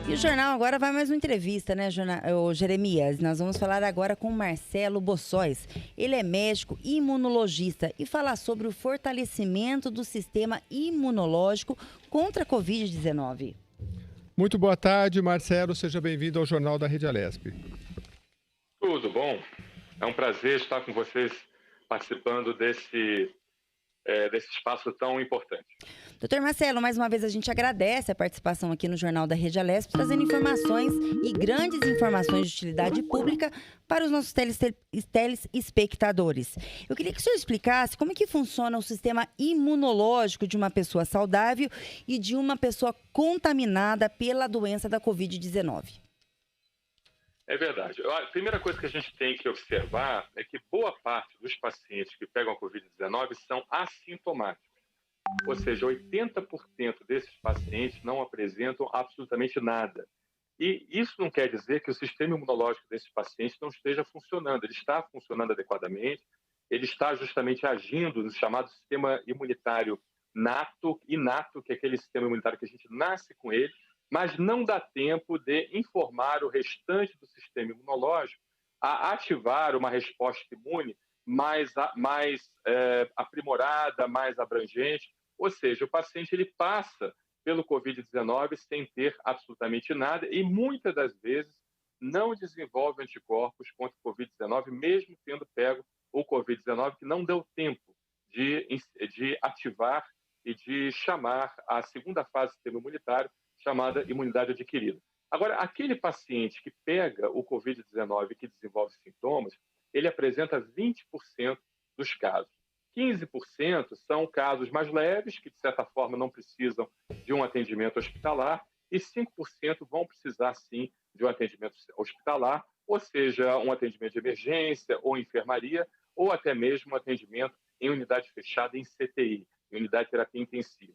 E o jornal agora vai mais uma entrevista, né, ô Jeremias? Nós vamos falar agora com Marcelo Bossóis. Ele é médico imunologista e falar sobre o fortalecimento do sistema imunológico contra a Covid-19. Muito boa tarde, Marcelo. Seja bem-vindo ao Jornal da Rede Alesp. Tudo bom? É um prazer estar com vocês participando desse espaço tão importante. Doutor Marcelo, mais uma vez a gente agradece a participação aqui no Jornal da Rede Alesp, trazendo informações e grandes informações de utilidade pública para os nossos telespectadores. Eu queria que o senhor explicasse como é que funciona o sistema imunológico de uma pessoa saudável e de uma pessoa contaminada pela doença da Covid-19. É verdade. A primeira coisa que a gente tem que observar é que boa parte dos pacientes que pegam a Covid-19 são assintomáticos. Ou seja, 80% desses pacientes não apresentam absolutamente nada. E isso não quer dizer que o sistema imunológico desses pacientes não esteja funcionando. Ele está funcionando adequadamente, ele está justamente agindo no chamado sistema imunitário inato, que é aquele sistema imunitário que a gente nasce com ele, mas não dá tempo de informar o restante do sistema imunológico a ativar uma resposta imune mais aprimorada, mais abrangente. Ou seja, o paciente ele passa pelo Covid-19 sem ter absolutamente nada e muitas das vezes não desenvolve anticorpos contra o Covid-19, mesmo tendo pego o Covid-19, que não deu tempo de ativar e de chamar a segunda fase do sistema imunitário, chamada imunidade adquirida. Agora, aquele paciente que pega o Covid-19 e que desenvolve sintomas, ele apresenta 20% dos casos. 15% são casos mais leves, que de certa forma não precisam de um atendimento hospitalar, e 5% vão precisar sim de um atendimento hospitalar, ou seja, um atendimento de emergência ou enfermaria, ou até mesmo um atendimento em unidade fechada em CTI, em unidade de terapia intensiva.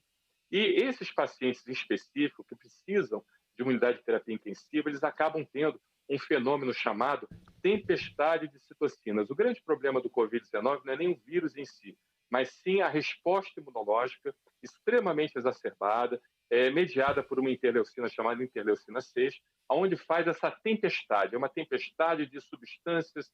E esses pacientes em específico que precisam de uma unidade de terapia intensiva, eles acabam tendo um fenômeno chamado tempestade de citocinas. O grande problema do Covid-19 não é nem o vírus em si, mas sim a resposta imunológica extremamente exacerbada, mediada por uma interleucina chamada interleucina 6, onde faz essa tempestade. É uma tempestade de substâncias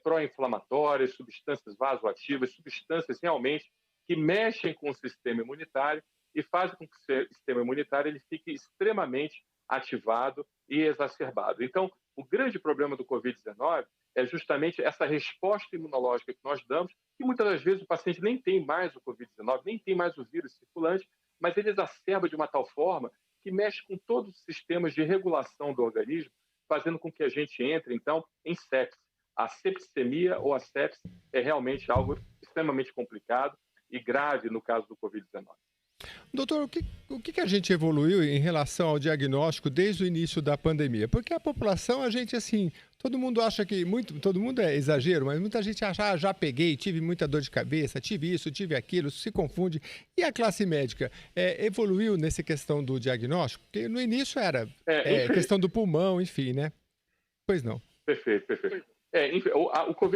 pró-inflamatórias, substâncias vasoativas, substâncias realmente que mexem com o sistema imunitário e fazem com que o sistema imunitário ele fique extremamente ativado e exacerbado. Então, o grande problema do Covid-19 é justamente essa resposta imunológica que nós damos, que muitas das vezes o paciente nem tem mais o Covid-19, nem tem mais o vírus circulante, mas ele exacerba de uma tal forma que mexe com todos os sistemas de regulação do organismo, fazendo com que a gente entre, então, em sepse. A septicemia ou a sepse é realmente algo extremamente complicado e grave no caso do Covid-19. Doutor, o que a gente evoluiu em relação ao diagnóstico desde o início da pandemia? Porque a população, a gente assim, todo mundo acha que, todo mundo é exagero, mas muita gente acha, já peguei, tive muita dor de cabeça, tive isso, tive aquilo, se confunde. E a classe médica evoluiu nessa questão do diagnóstico? Porque no início era questão do pulmão, enfim, né? Pois não. Perfeito, perfeito. É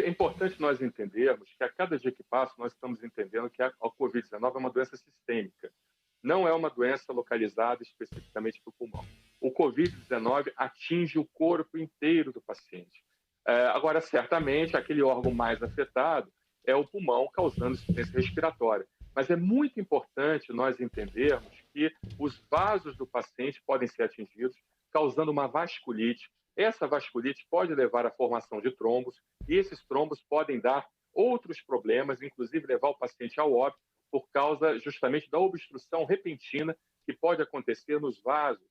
importante nós entendermos que a cada dia que passa, nós estamos entendendo que a Covid-19 é uma doença sistêmica. Não é uma doença localizada especificamente para o pulmão. O Covid-19 atinge o corpo inteiro do paciente. Agora, certamente, aquele órgão mais afetado é o pulmão, causando insuficiência respiratória. Mas é muito importante nós entendermos que os vasos do paciente podem ser atingidos, causando uma vasculite. Essa vasculite pode levar à formação de trombos, e esses trombos podem dar outros problemas, inclusive levar o paciente ao óbito, por causa justamente da obstrução repentina que pode acontecer nos vasos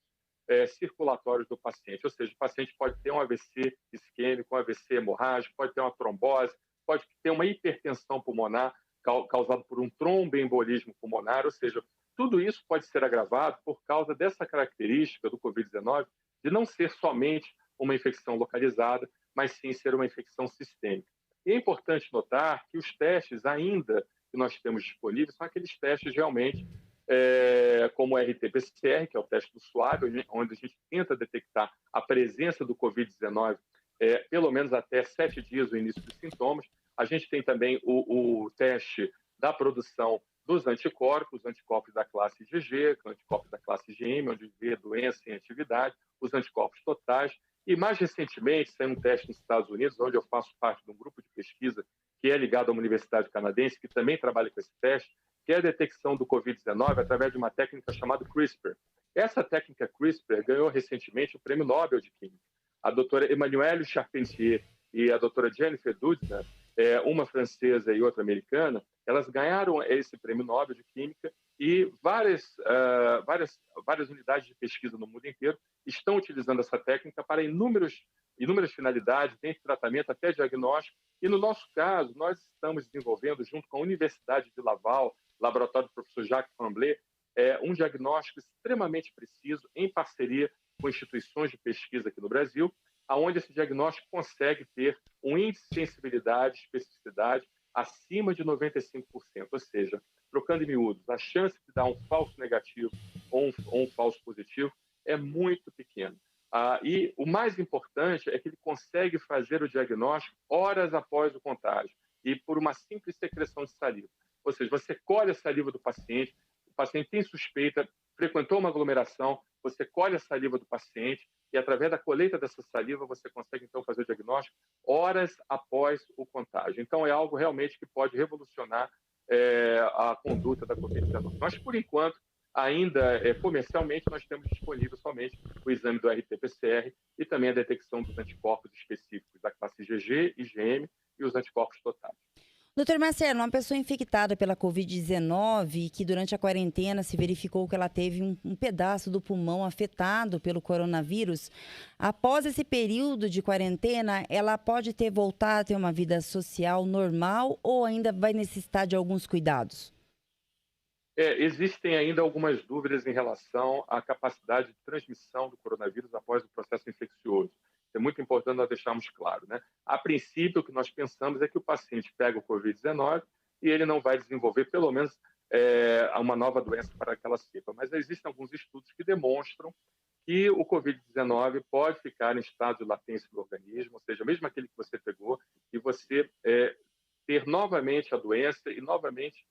circulatórios do paciente. Ou seja, o paciente pode ter um AVC isquêmico, um AVC hemorrágico, pode ter uma trombose, pode ter uma hipertensão pulmonar causada por um tromboembolismo pulmonar. Ou seja, tudo isso pode ser agravado por causa dessa característica do Covid-19 de não ser somente uma infecção localizada, mas sim ser uma infecção sistêmica. E é importante notar que os testes ainda que nós temos disponíveis são aqueles testes realmente como o RT-PCR, que é o teste do suave, onde a gente tenta detectar a presença do Covid-19 pelo menos até 7 dias do início dos sintomas. A gente tem também o teste da produção dos anticorpos, os anticorpos da classe IgG, anticorpos da classe IgM, onde vê doença em atividade, os anticorpos totais. E, mais recentemente, saiu um teste nos Estados Unidos, onde eu faço parte de um grupo de pesquisa que é ligado a uma universidade canadense, que também trabalha com esse teste, que é a detecção do Covid-19 através de uma técnica chamada CRISPR. Essa técnica CRISPR ganhou recentemente o Prêmio Nobel de Química. A doutora Emmanuelle Charpentier e a doutora Jennifer Doudna, uma francesa e outra americana, elas ganharam esse Prêmio Nobel de Química e várias unidades de pesquisa no mundo inteiro estão utilizando essa técnica para inúmeras finalidades, desde tratamento até diagnóstico. E, no nosso caso, nós estamos desenvolvendo, junto com a Universidade de Laval, laboratório do professor Jacques Tremblay, um diagnóstico extremamente preciso, em parceria com instituições de pesquisa aqui no Brasil, onde esse diagnóstico consegue ter um índice de sensibilidade, especificidade, acima de 95%, ou seja, trocando em miúdos, a chance de dar um falso negativo ou um falso positivo é muito pequena. E o mais importante é que ele consegue fazer o diagnóstico horas após o contágio e por uma simples secreção de saliva. Ou seja, você colhe a saliva do paciente, o paciente tem suspeita, frequentou uma aglomeração, você colhe a saliva do paciente e, através da colheita dessa saliva, você consegue, então, fazer o diagnóstico horas após o contágio. Então, é algo realmente que pode revolucionar a conduta da Covid-19. Mas, por enquanto, ainda comercialmente, nós temos disponível somente o exame do RT-PCR e também a detecção dos anticorpos específicos da classe IgG, IgM e os anticorpos totais. Doutor Marcelo, uma pessoa infectada pela Covid-19 que durante a quarentena se verificou que ela teve um pedaço do pulmão afetado pelo coronavírus, após esse período de quarentena, ela pode voltar a ter uma vida social normal ou ainda vai necessitar de alguns cuidados? Existem ainda algumas dúvidas em relação à capacidade de transmissão do coronavírus após o processo infeccioso. É muito importante nós deixarmos claro, né? A princípio, o que nós pensamos é que o paciente pega o Covid-19 e ele não vai desenvolver, pelo menos, uma nova doença para aquela cepa. Mas existem alguns estudos que demonstram que o Covid-19 pode ficar em estado de latência do organismo, ou seja, mesmo aquele que você pegou, e você ter novamente a doença e novamente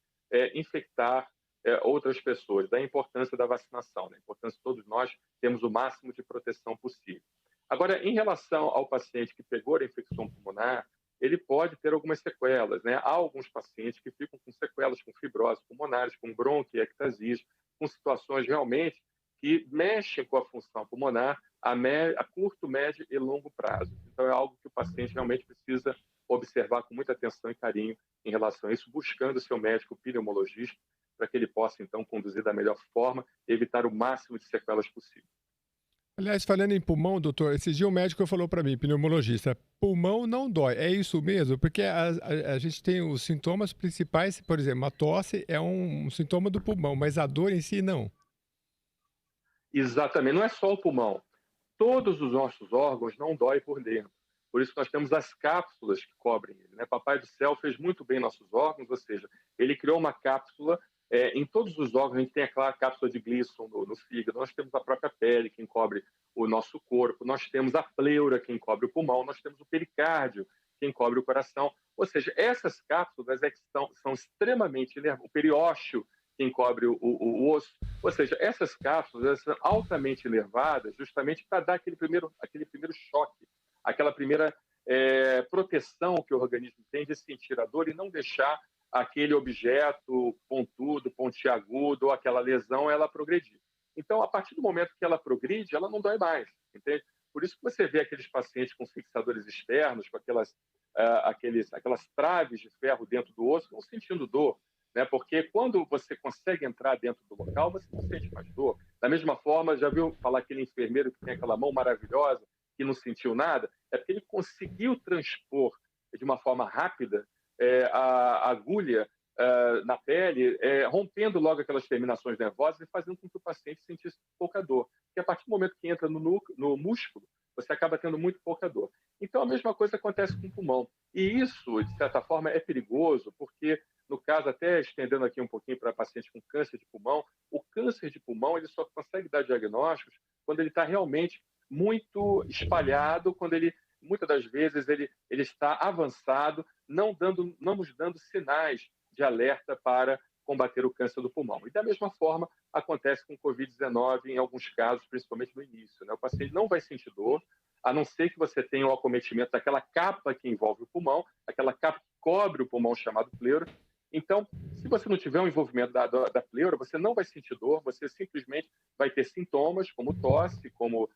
infectar outras pessoas. Da importância da vacinação, da importância de todos nós termos o máximo de proteção possível. Agora, em relação ao paciente que pegou a infecção pulmonar, ele pode ter algumas sequelas, né? Há alguns pacientes que ficam com sequelas, com fibrose pulmonares, com bronquiectasias, com situações realmente que mexem com a função pulmonar a curto, médio e longo prazo. Então, é algo que o paciente realmente precisa observar com muita atenção e carinho em relação a isso, buscando o seu médico pneumologista para que ele possa, então, conduzir da melhor forma e evitar o máximo de sequelas possível. Aliás, falando em pulmão, doutor, esse dia o médico falou para mim, pneumologista, pulmão não dói. É isso mesmo? Porque a gente tem os sintomas principais, por exemplo, a tosse é um sintoma do pulmão, mas a dor em si não. Exatamente, não é só o pulmão. Todos os nossos órgãos não doem por dentro. Por isso nós temos as cápsulas que cobrem ele, né? Papai do céu fez muito bem nossos órgãos, ou seja, ele criou uma cápsula. Em todos os órgãos, a gente tem aquela cápsula de Gleason no fígado, nós temos a própria pele, que encobre o nosso corpo, nós temos a pleura, que encobre o pulmão, nós temos o pericárdio, que encobre o coração. Ou seja, essas cápsulas são extremamente o periósteo, que encobre o osso. Ou seja, essas cápsulas são altamente inervadas justamente para dar aquele primeiro choque, aquela primeira proteção que o organismo tem de sentir a dor e não deixar aquele objeto pontudo, pontiagudo, ou aquela lesão, ela progredir. Então, a partir do momento que ela progride, ela não dói mais, entende? Por isso que você vê aqueles pacientes com fixadores externos, com aquelas traves de ferro dentro do osso, não sentindo dor, né? Porque quando você consegue entrar dentro do local, você não sente mais dor. Da mesma forma, já viu falar aquele enfermeiro que tem aquela mão maravilhosa, que não sentiu nada? É porque ele conseguiu transpor de uma forma rápida a agulha na pele, rompendo logo aquelas terminações nervosas e fazendo com que o paciente sentisse pouca dor. Porque a partir do momento que entra no músculo, você acaba tendo muito pouca dor. Então, a mesma coisa acontece com o pulmão. E isso, de certa forma, é perigoso, porque, no caso, até estendendo aqui um pouquinho para pacientes com câncer de pulmão, o câncer de pulmão ele só consegue dar diagnósticos quando ele está realmente muito espalhado, quando ele muitas das vezes ele está avançado, não nos dando sinais de alerta para combater o câncer do pulmão. E da mesma forma, acontece com o Covid-19 em alguns casos, principalmente no início, né? O paciente não vai sentir dor, a não ser que você tenha o acometimento daquela capa que envolve o pulmão, aquela capa que cobre o pulmão chamado pleura. Então, se você não tiver um envolvimento da pleura, você não vai sentir dor, você simplesmente vai ter sintomas como tosse, como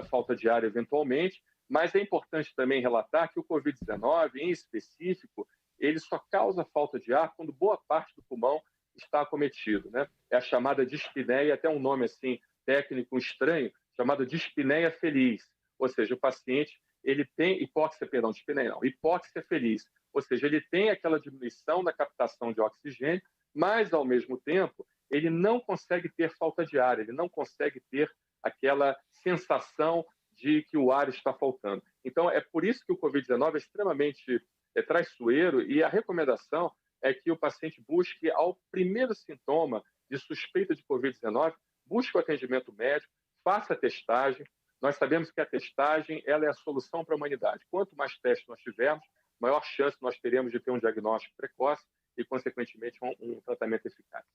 falta de ar eventualmente, mas é importante também relatar que o Covid-19, em específico, ele só causa falta de ar quando boa parte do pulmão está acometido, né? É a chamada dispneia, até um nome assim técnico estranho, chamado dispneia feliz, ou seja, o paciente ele tem hipóxia, perdão, dispneia não, hipóxia feliz, ou seja, ele tem aquela diminuição da captação de oxigênio, mas ao mesmo tempo ele não consegue ter falta de ar, ele não consegue ter aquela sensação de que o ar está faltando. Então, é por isso que o Covid-19 é extremamente traiçoeiro e a recomendação é que o paciente busque, ao primeiro sintoma de suspeita de Covid-19, busque o atendimento médico, faça a testagem. Nós sabemos que a testagem ela é a solução para a humanidade. Quanto mais testes nós tivermos, maior chance nós teremos de ter um diagnóstico precoce e, consequentemente, um tratamento eficaz.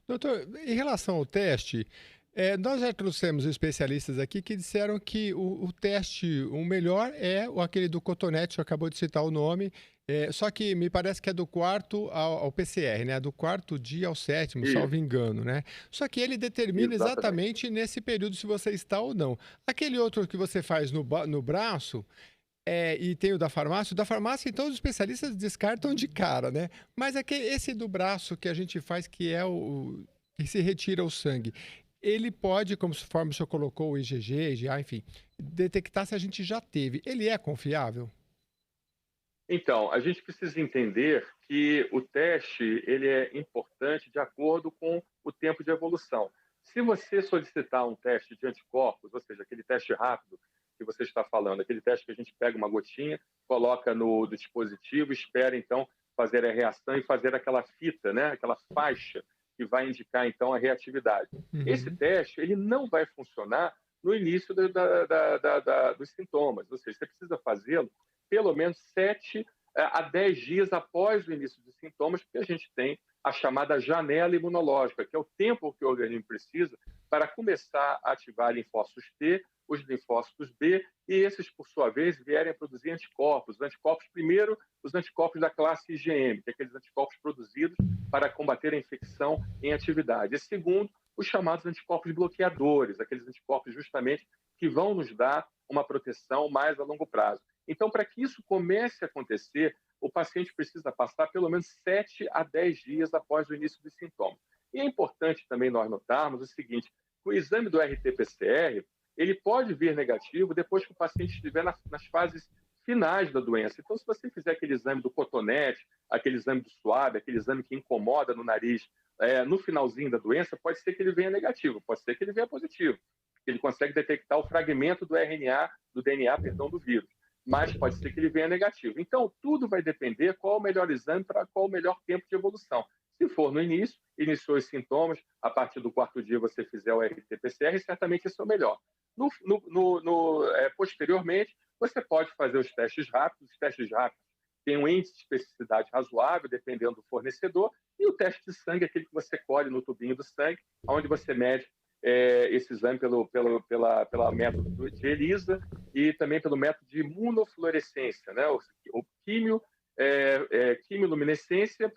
Doutor, em relação ao teste, nós já trouxemos especialistas aqui que disseram que o teste, o melhor é aquele do Cotonete, o senhor acabou de citar o nome, só que me parece que é do quarto ao PCR, né? Do quarto dia ao sétimo, salvo engano, né? Só que ele determina exatamente nesse período se você está ou não. Aquele outro que você faz no braço, e tem o da farmácia, então os especialistas descartam de cara, né? Mas esse do braço que a gente faz, que é que se retira o sangue, ele pode, conforme o senhor colocou o IgG, IgA, enfim, detectar se a gente já teve. Ele é confiável? Então, a gente precisa entender que o teste ele é importante de acordo com o tempo de evolução. Se você solicitar um teste de anticorpos, ou seja, aquele teste rápido que você está falando, aquele teste que a gente pega uma gotinha, coloca no dispositivo, espera então fazer a reação e fazer aquela fita, né? Aquela faixa que vai indicar então a reatividade. Esse teste ele não vai funcionar no início dos sintomas, ou seja, você precisa fazê-lo pelo menos 7 a 10 dias após o início dos sintomas, porque a gente tem a chamada janela imunológica, que é o tempo que o organismo precisa para começar a ativar linfócitos T, os linfócitos B, e esses, por sua vez, vierem a produzir anticorpos. Os anticorpos, primeiro, os anticorpos da classe IgM, que é aqueles anticorpos produzidos para combater a infecção em atividade. E segundo, os chamados anticorpos bloqueadores, aqueles anticorpos justamente que vão nos dar uma proteção mais a longo prazo. Então, para que isso comece a acontecer, o paciente precisa passar pelo menos 7 a 10 dias após o início dos sintomas. E é importante também nós notarmos o seguinte, o exame do RT-PCR, ele pode vir negativo depois que o paciente estiver nas fases finais da doença. Então, se você fizer aquele exame do cotonete, aquele exame do suave, aquele exame que incomoda no nariz, no finalzinho da doença, pode ser que ele venha negativo, pode ser que ele venha positivo. Ele consegue detectar o fragmento do DNA, do vírus. Mas pode ser que ele venha negativo. Então, tudo vai depender qual o melhor exame para qual o melhor tempo de evolução. Se for no início, iniciou os sintomas, a partir do 4º dia você fizer o RT-PCR, certamente isso é o melhor. Posteriormente, você pode fazer os testes rápidos. Os testes rápidos têm um índice de especificidade razoável, dependendo do fornecedor, e o teste de sangue é aquele que você colhe no tubinho do sangue, onde você mede esse exame pela método de ELISA e também pelo método de imunofluorescência, né? O quimiluminescência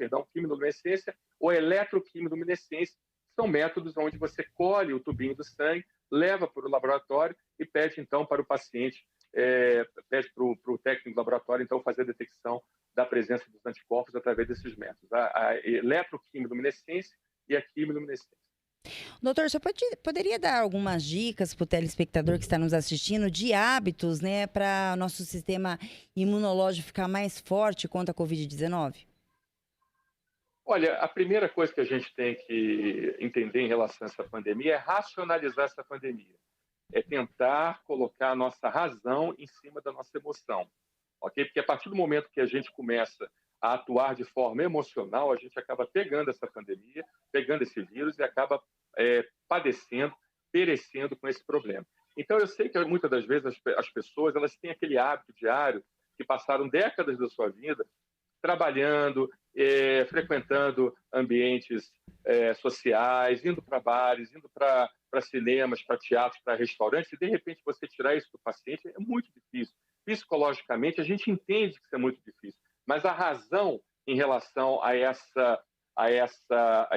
ou eletroquimiluminescência, são métodos onde você colhe o tubinho do sangue, leva para o laboratório e pede então para o paciente, pede para o técnico do laboratório então fazer a detecção da presença dos anticorpos através desses métodos, a eletroquimiluminescência e a quimiluminescência. Doutor, você poderia dar algumas dicas para o telespectador que está nos assistindo de hábitos, né, para o nosso sistema imunológico ficar mais forte contra a Covid-19? Olha, a primeira coisa que a gente tem que entender em relação a essa pandemia é racionalizar essa pandemia. É tentar colocar a nossa razão em cima da nossa emoção. Ok? Porque a partir do momento que a gente começa a atuar de forma emocional, a gente acaba pegando essa pandemia, pegando esse vírus e acaba padecendo, perecendo com esse problema. Então, eu sei que muitas das vezes as pessoas elas têm aquele hábito diário que passaram décadas da sua vida trabalhando, frequentando ambientes sociais, indo para bares, indo para cinemas, para teatros, para restaurantes, e de repente você tirar isso do paciente é muito difícil. Psicologicamente, a gente entende que isso é muito difícil, mas a razão em relação a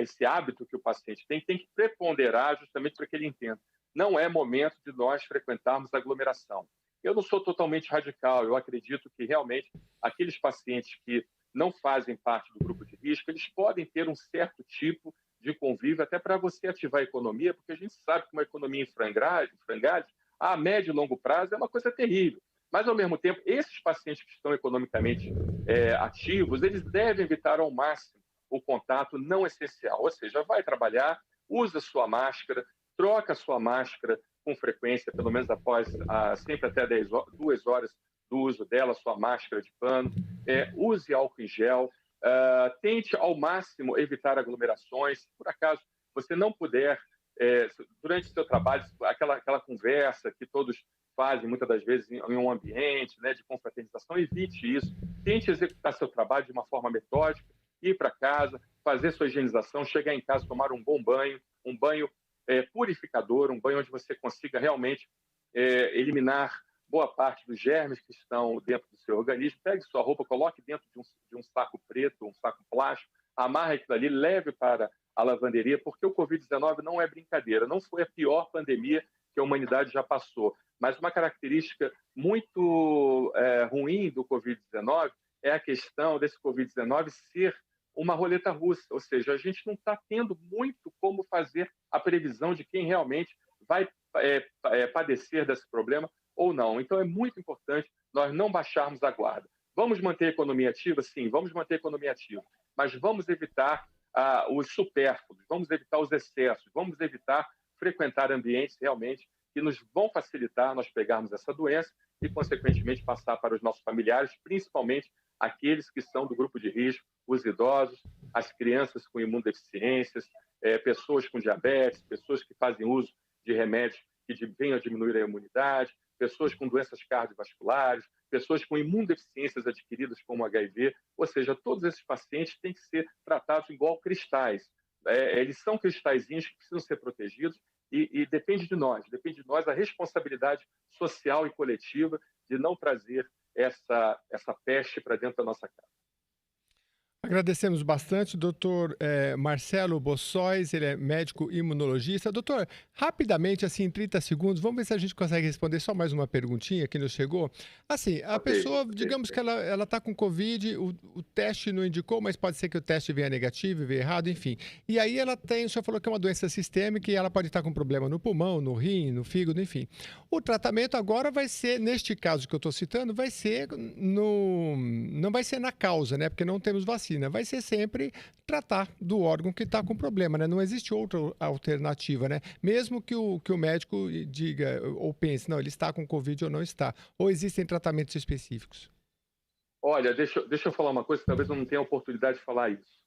esse hábito que o paciente tem que preponderar justamente para que ele entenda. Não é momento de nós frequentarmos aglomeração. Eu não sou totalmente radical, eu acredito que realmente aqueles pacientes que não fazem parte do grupo de risco, eles podem ter um certo tipo de convívio, até para você ativar a economia, porque a gente sabe que uma economia em frangalhos, a médio e longo prazo, é uma coisa terrível. Mas, ao mesmo tempo, esses pacientes que estão economicamente ativos, eles devem evitar ao máximo o contato não essencial, ou seja, vai trabalhar, usa sua máscara, troca sua máscara com frequência, pelo menos após sempre até 2 horas do uso dela, sua máscara de pano, use álcool em gel, tente ao máximo evitar aglomerações. Se por acaso você não puder, durante o seu trabalho, aquela conversa que todos fazem muitas das vezes em um ambiente, né, de confraternização, evite isso. Tente executar seu trabalho de uma forma metódica, ir para casa, fazer sua higienização, chegar em casa, tomar um bom banho, um banho purificador, um banho onde você consiga realmente eliminar boa parte dos germes que estão dentro do seu organismo. Pegue sua roupa, coloque dentro de um saco preto, um saco plástico, amarre aquilo ali, leve para a lavanderia, porque o Covid-19 não é brincadeira, não foi a pior pandemia que a humanidade já passou. Mas uma característica muito ruim do Covid-19 é a questão desse Covid-19 ser uma roleta russa, ou seja, a gente não está tendo muito como fazer a previsão de quem realmente vai padecer desse problema ou não. Então, é muito importante nós não baixarmos a guarda. Vamos manter a economia ativa? Sim, vamos manter a economia ativa, mas vamos evitar os supérfluos, vamos evitar os excessos, vamos evitar frequentar ambientes realmente que nos vão facilitar nós pegarmos essa doença e, consequentemente, passar para os nossos familiares, principalmente aqueles que são do grupo de risco, os idosos, as crianças com imunodeficiências, pessoas com diabetes, pessoas que fazem uso de remédios que venham a diminuir a imunidade, pessoas com doenças cardiovasculares, pessoas com imunodeficiências adquiridas como HIV, ou seja, todos esses pacientes têm que ser tratados igual cristais. Eles são cristalzinhos que precisam ser protegidos e depende de nós a responsabilidade social e coletiva de não trazer essa peste para dentro da nossa casa. Agradecemos bastante, doutor Marcelo Bossóis, ele é médico imunologista. Doutor, rapidamente, assim, em 30 segundos, vamos ver se a gente consegue responder só mais uma perguntinha que nos chegou. Assim, a pessoa, digamos que ela está com Covid, o teste não indicou, mas pode ser que o teste venha negativo, venha errado, enfim. E aí ela tem, o senhor falou que é uma doença sistêmica e ela pode estar com problema no pulmão, no rim, no fígado, enfim. O tratamento agora vai ser, neste caso que eu estou citando, vai ser não vai ser na causa, né? Porque não temos vacina. Vai ser sempre tratar do órgão que está com problema, né? Não existe outra alternativa, né? Mesmo que o médico diga ou pense, não, ele está com Covid ou não está. Ou existem tratamentos específicos? Olha, deixa eu falar uma coisa, talvez eu não tenha oportunidade de falar isso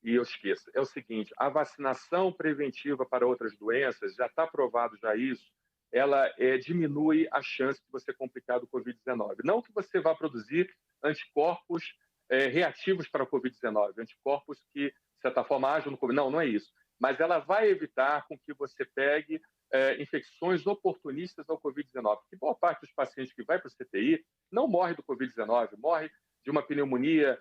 e eu esqueça. É o seguinte, a vacinação preventiva para outras doenças, já está provado já isso, ela diminui a chance de você complicar do Covid-19. Não que você vá produzir anticorpos reativos para a Covid-19, anticorpos que, de certa forma, ajam no Covid. Não é isso. Mas ela vai evitar com que você pegue infecções oportunistas ao Covid-19. Porque boa parte dos pacientes que vai para o CTI não morre do Covid-19, morre de uma pneumonia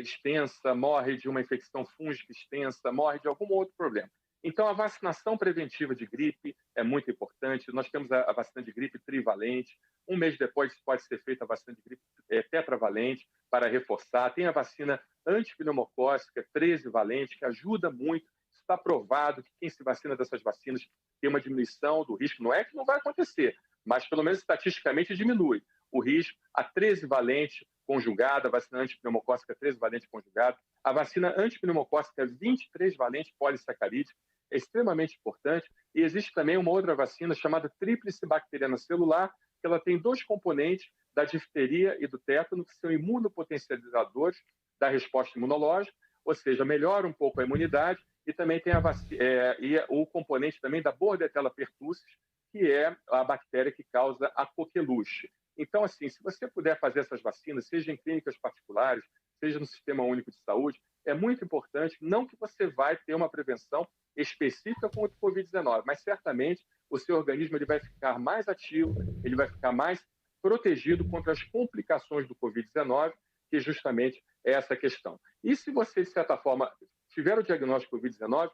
extensa, morre de uma infecção fúngica extensa, morre de algum outro problema. Então, a vacinação preventiva de gripe é muito importante. Nós temos a vacina de gripe trivalente. Um mês depois pode ser feita a vacina de gripe tetravalente para reforçar. Tem a vacina antipneumocócica 13-valente, que ajuda muito. Está provado que quem se vacina dessas vacinas tem uma diminuição do risco. Não é que não vai acontecer, mas pelo menos estatisticamente diminui o risco. A 13-valente conjugada, a vacina antipneumocócica 13-valente conjugada, a vacina antipneumocócica 23-valente polissacarídea, é extremamente importante. E existe também uma outra vacina chamada tríplice bacteriana celular, que ela tem 2 componentes da difteria e do tétano, que são imunopotencializadores da resposta imunológica, ou seja, melhora um pouco a imunidade, e também tem o componente também da Bordetella pertussis, que é a bactéria que causa a coqueluche. Então, assim, se você puder fazer essas vacinas, seja em clínicas particulares, seja no Sistema Único de Saúde, é muito importante, não que você vai ter uma prevenção específica contra o Covid-19, mas certamente o seu organismo ele vai ficar mais ativo, ele vai ficar mais protegido contra as complicações do Covid-19, que justamente é essa questão. E se você, de certa forma, tiver o diagnóstico Covid-19,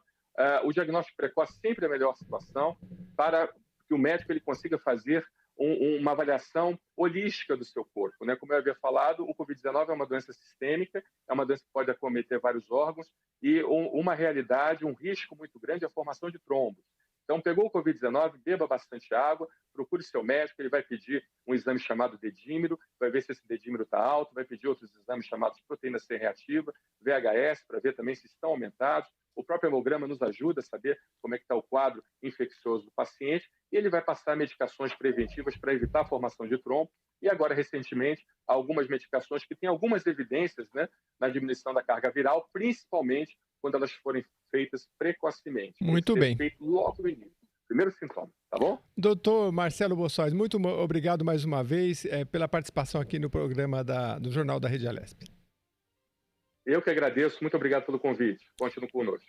o diagnóstico precoce sempre é a melhor situação para que o médico ele consiga fazer uma avaliação holística do seu corpo, né? Como eu havia falado, o Covid-19 é uma doença sistêmica, é uma doença que pode acometer vários órgãos e uma realidade, um risco muito grande é a formação de trombos. Então, pegou o Covid-19, beba bastante água, procure seu médico, ele vai pedir um exame chamado dedímero, vai ver se esse dedímero está alto, vai pedir outros exames chamados proteína C reativa, VHS, para ver também se estão aumentados. O próprio hemograma nos ajuda a saber como é que está o quadro infeccioso do paciente e ele vai passar medicações preventivas para evitar a formação de trombo. E agora, recentemente, algumas medicações que têm algumas evidências, né, na diminuição da carga viral, principalmente quando elas forem feitas precocemente. Muito bem. Feito logo no início. Primeiro sintoma, tá bom? Doutor Marcelo Bossóis, muito obrigado mais uma vez pela participação aqui no programa do Jornal da Rede Alesp. Eu que agradeço, muito obrigado pelo convite. Continue conosco.